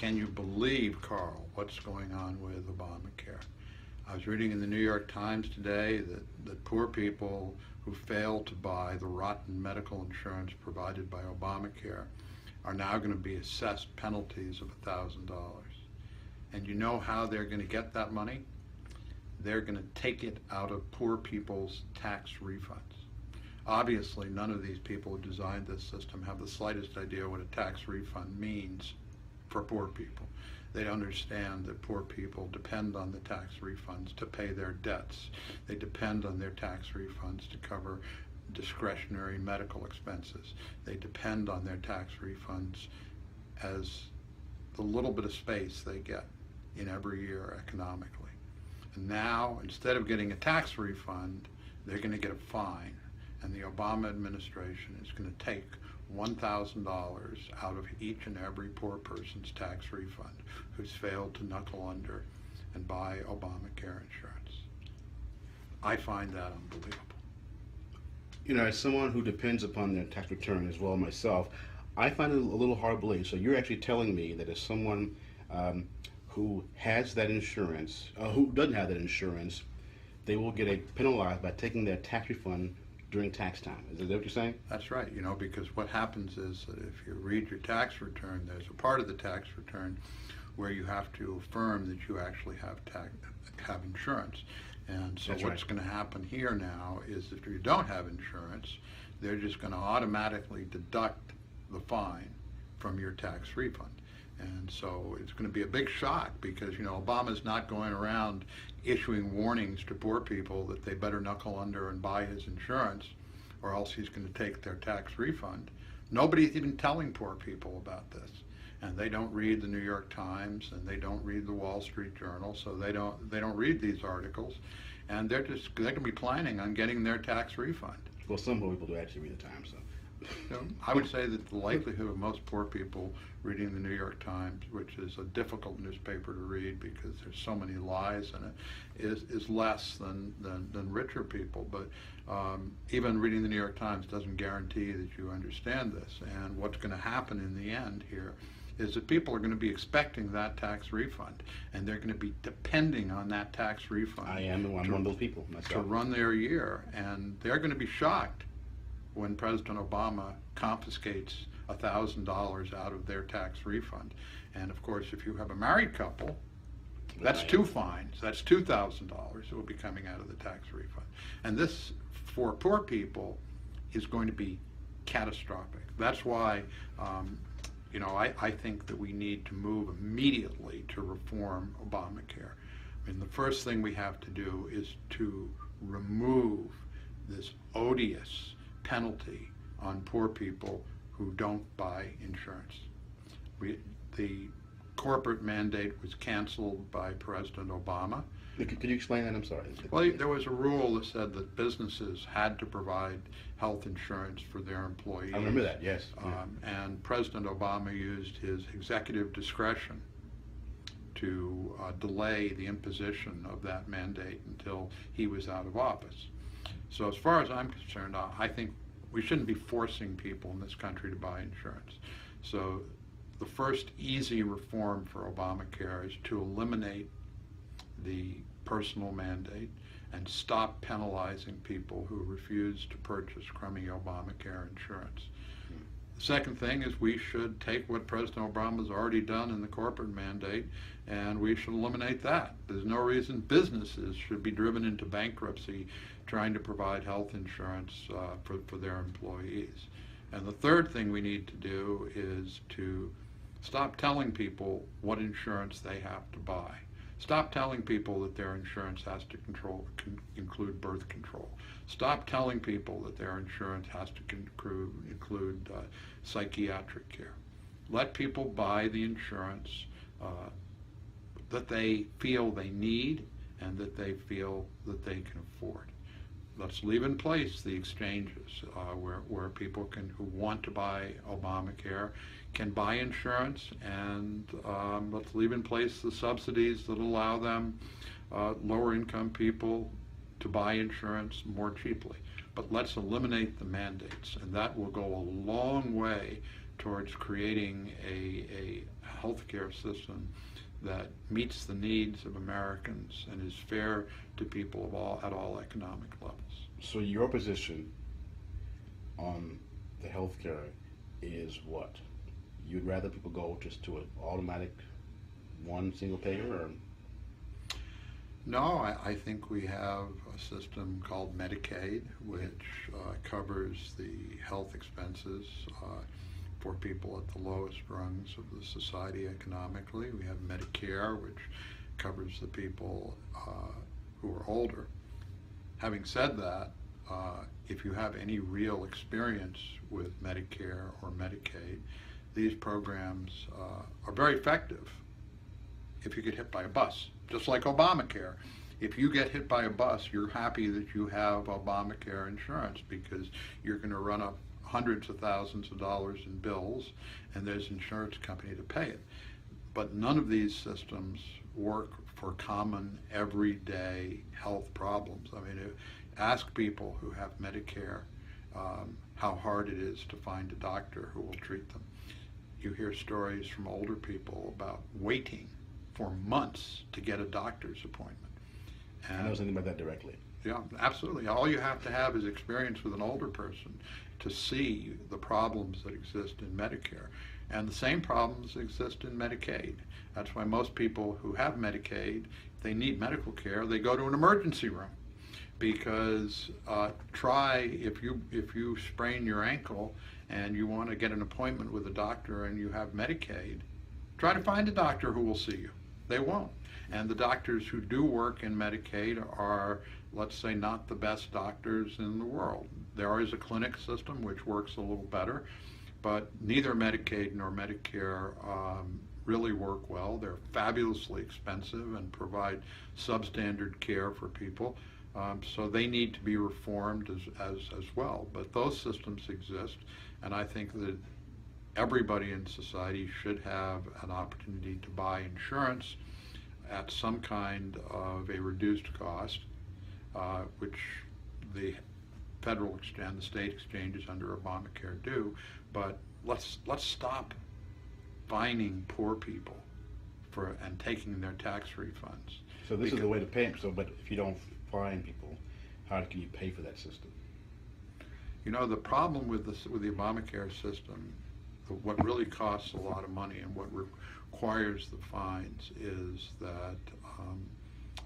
can you believe, Carl, what's going on with Obamacare? I was reading in the New York Times today that poor people who fail to buy the rotten medical insurance provided by Obamacare are now going to be assessed penalties of $1,000. And you know how they're going to get that money? They're going to take it out of poor people's tax refunds. Obviously, none of these people who designed this system have the slightest idea what a tax refund means for poor people. They understand that poor people depend on the tax refunds to pay their debts. They depend on their tax refunds to cover discretionary medical expenses. They depend on their tax refunds as the little bit of space they get in every year economically. And now, instead of getting a tax refund, they're going to get a fine. And the Obama administration is going to take $1,000 out of each and every poor person's tax refund who's failed to knuckle under and buy Obamacare insurance. I find that unbelievable. You know, as someone who depends upon their tax return as well myself, I find it a little hard to believe. So you're actually telling me that as someone who has that insurance, who doesn't have that insurance, they will get penalized by taking their tax refund during tax time. Is that what you're saying? That's right, you know, because what happens is that if you read your tax return, there's a part of the tax return where you have to affirm that you actually have insurance. And so That's what's right. going to happen here now is if you don't have insurance, they're just going to automatically deduct the fine from your tax refund. And so it's going to be a big shock because, you know, Obama's not going around issuing warnings to poor people that they better knuckle under and buy his insurance or else he's going to take their tax refund. Nobody's even telling poor people about this. And they don't read the New York Times and they don't read the Wall Street Journal, so they don't read these articles. And they're going to be planning on getting their tax refund. Well, some poor people do actually read the Times, so. You know, I would say that the likelihood of most poor people reading the New York Times, which is a difficult newspaper to read because there's so many lies in it, is less than richer people. But even reading the New York Times doesn't guarantee that you understand this. And what's going to happen in the end here is that people are going to be expecting that tax refund, and they're going to be depending on that tax refund. I'm one of those people myself. To run their year, and they're going to be shocked when President Obama confiscates $1,000 out of their tax refund. And of course, if you have a married couple, that's two fines. That's $2,000 that will be coming out of the tax refund. And this, for poor people, is going to be catastrophic. That's why, you know, I think that we need to move immediately to reform Obamacare. I mean, the first thing we have to do is to remove this odious penalty on poor people who don't buy insurance. The corporate mandate was canceled by President Obama. Could you explain that? I'm sorry. Well, there was a rule that said that businesses had to provide health insurance for their employees. I remember that, yes. And President Obama used his executive discretion to delay the imposition of that mandate until he was out of office. So as far as I'm concerned, I think we shouldn't be forcing people in this country to buy insurance. So the first easy reform for Obamacare is to eliminate the personal mandate and stop penalizing people who refuse to purchase crummy Obamacare insurance. The second thing is we should take what President Obama's already done in the corporate mandate and we should eliminate that. There's no reason businesses should be driven into bankruptcy trying to provide health insurance for their employees. And the third thing we need to do is to stop telling people what insurance they have to buy. Stop telling people that their insurance has to include birth control. Stop telling people that their insurance has to include psychiatric care. Let people buy the insurance that they feel they need and that they feel that they can afford. Let's leave in place the exchanges where people who want to buy Obamacare can buy insurance, and let's leave in place the subsidies that allow them, lower income people, to buy insurance more cheaply. But let's eliminate the mandates, and that will go a long way towards creating a healthcare system that meets the needs of Americans and is fair to people at all economic levels. So your position on the healthcare is what? You'd rather people go just to an automatic one single payer, or? No, I think we have a system called Medicaid, which covers the health expenses for people at the lowest rungs of the society economically. We have Medicare, which covers the people who are older. Having said that, if you have any real experience with Medicare or Medicaid, these programs are very effective if you get hit by a bus, just like Obamacare. If you get hit by a bus, you're happy that you have Obamacare insurance because you're going to run up hundreds of thousands of dollars in bills, and there's an insurance company to pay it. But none of these systems work for common, everyday health problems. I mean, ask people who have Medicare how hard it is to find a doctor who will treat them. You hear stories from older people about waiting for months to get a doctor's appointment. And I was thinking about that directly. yeah, absolutely. All you have to have is experience with an older person to see the problems that exist in Medicare. And the same problems exist in Medicaid. That's why most people who have Medicaid, if they need medical care, they go to an emergency room. Because if you sprain your ankle and you want to get an appointment with a doctor and you have Medicaid, try to find a doctor who will see you. They won't. And the doctors who do work in Medicaid are, let's say, not the best doctors in the world. There is a clinic system which works a little better, but neither Medicaid nor Medicare really work well. They're fabulously expensive and provide substandard care for people. So they need to be reformed as well. But those systems exist, and I think that everybody in society should have an opportunity to buy insurance at some kind of a reduced cost, which the federal and the state exchanges under Obamacare do. But let's stop fining poor people and taking their tax refunds. So this is the way to pay them. So, but if you don't fine people, how can you pay for that system? You know, the problem with the Obamacare system, what really costs a lot of money and what requires the fines is that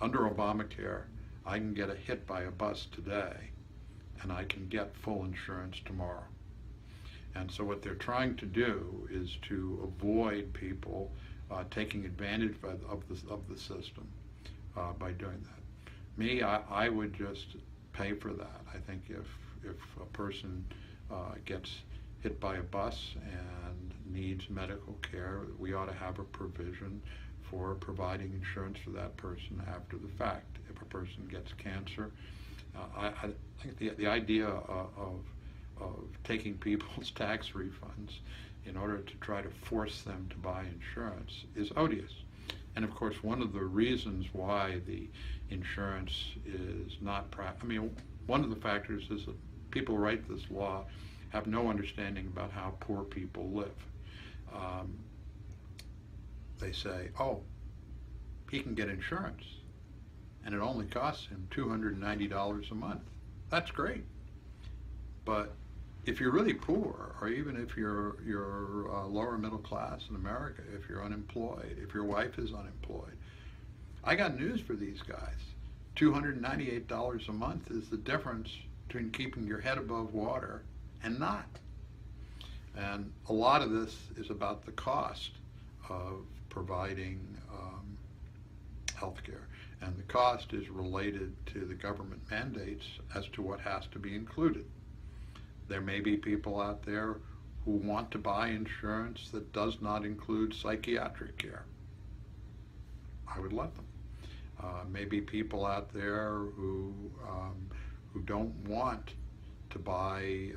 under Obamacare, I can get hit by a bus today and I can get full insurance tomorrow. And so what they're trying to do is to avoid people taking advantage of the system by doing that. Me, I would just pay for that. I think if a person gets hit by a bus and needs medical care, we ought to have a provision for providing insurance for that person after the fact. If a person gets cancer, I think the idea of taking people's tax refunds in order to try to force them to buy insurance is odious. And of course, one of the reasons why the insurance is not one of the factors is that people who write this law have no understanding about how poor people live. They say, oh, he can get insurance, and it only costs him $290 a month. That's great. But if you're really poor, or even if you're lower middle class in America, if you're unemployed, if your wife is unemployed, I got news for these guys. $298 a month is the difference between keeping your head above water and not. And a lot of this is about the cost of providing health care. And the cost is related to the government mandates as to what has to be included. There may be people out there who want to buy insurance that does not include psychiatric care. I would let them. Maybe people out there who don't want to buy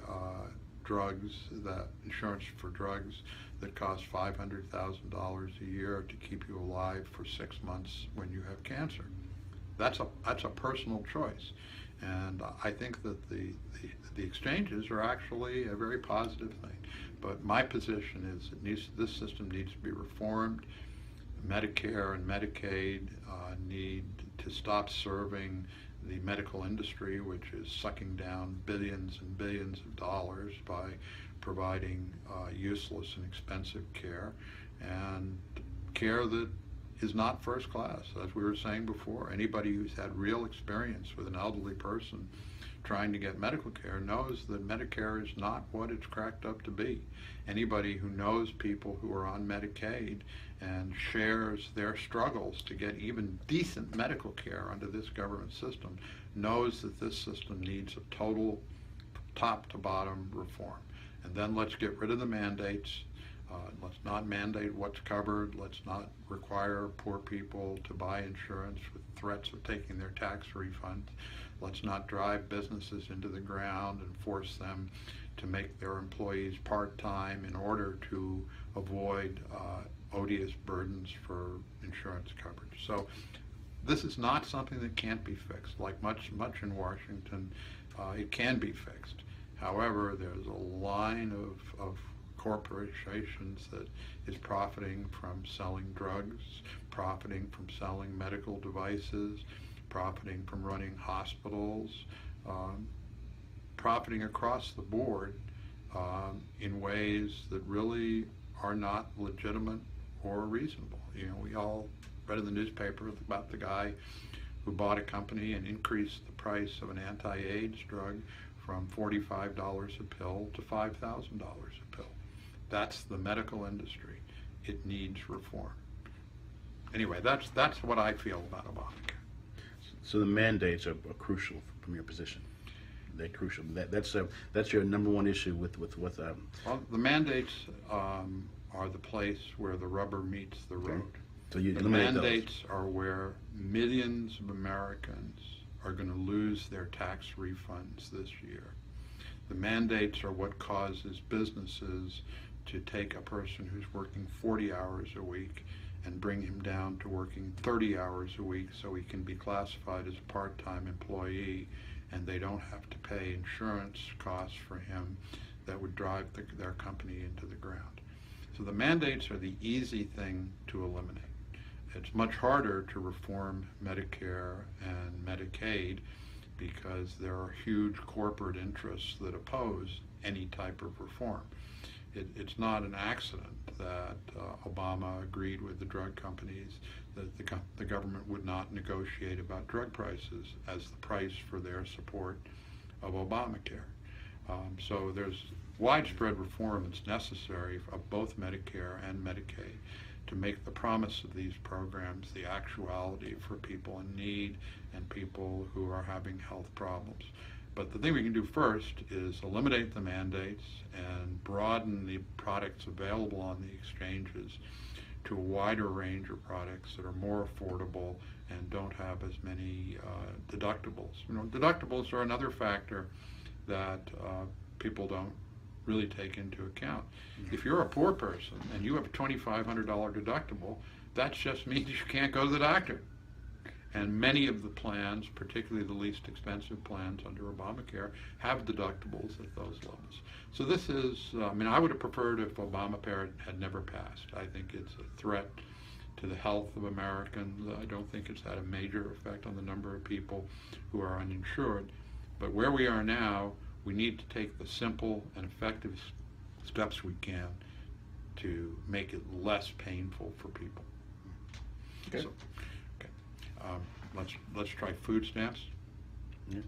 insurance for drugs that cost $500,000 a year to keep you alive for 6 months when you have cancer. That's a personal choice. And I think that the exchanges are actually a very positive thing. But my position is this system needs to be reformed. Medicare and Medicaid need to stop serving the medical industry, which is sucking down billions and billions of dollars by providing useless and expensive care, and care that is not first class. As we were saying before, anybody who's had real experience with an elderly person trying to get medical care knows that Medicare is not what it's cracked up to be. Anybody who knows people who are on Medicaid and shares their struggles to get even decent medical care under this government system knows that this system needs a total top to bottom reform. And then let's get rid of the mandates. Let's not mandate what's covered. Let's not require poor people to buy insurance with threats of taking their tax refunds. Let's not drive businesses into the ground and force them to make their employees part-time in order to avoid odious burdens for insurance coverage. So this is not something that can't be fixed. Like much in Washington, it can be fixed. However, there's a line of corporations that is profiting from selling drugs, profiting from selling medical devices, profiting from running hospitals, profiting across the board in ways that really are not legitimate or reasonable. You know, we all read in the newspaper about the guy who bought a company and increased the price of an anti-AIDS drug from $45 a pill to $5,000 a pill. That's the medical industry. It needs reform. Anyway, that's what I feel about Obamacare. So the mandates are crucial from your position. They're crucial. That's your number one issue with. Well, the mandates are the place where the rubber meets the road. Okay. So you the eliminate mandates are where millions of Americans are going to lose their tax refunds this year. The mandates are what causes businesses to take a person who's working 40 hours a week and bring him down to working 30 hours a week so he can be classified as a part-time employee, and they don't have to pay insurance costs for him that would drive their company into the ground. So the mandates are the easy thing to eliminate. It's much harder to reform Medicare and Medicaid because there are huge corporate interests that oppose any type of reform. It's not an accident that Obama agreed with the drug companies that the government would not negotiate about drug prices as the price for their support of Obamacare. So there's widespread reform that's necessary of both Medicare and Medicaid to make the promise of these programs the actuality for people in need and people who are having health problems. But the thing we can do first is eliminate the mandates and broaden the products available on the exchanges to a wider range of products that are more affordable and don't have as many deductibles. You know, deductibles are another factor that people don't really take into account. If you're a poor person and you have a $2,500 deductible, that just means you can't go to the doctor. And many of the plans, particularly the least expensive plans under Obamacare, have deductibles at those levels. So this is, I mean, I would have preferred if Obamacare had never passed. I think it's a threat to the health of Americans. I don't think it's had a major effect on the number of people who are uninsured. But where we are now, we need to take the simple and effective steps we can to make it less painful for people. Okay. So, let's try food stamps. Yeah.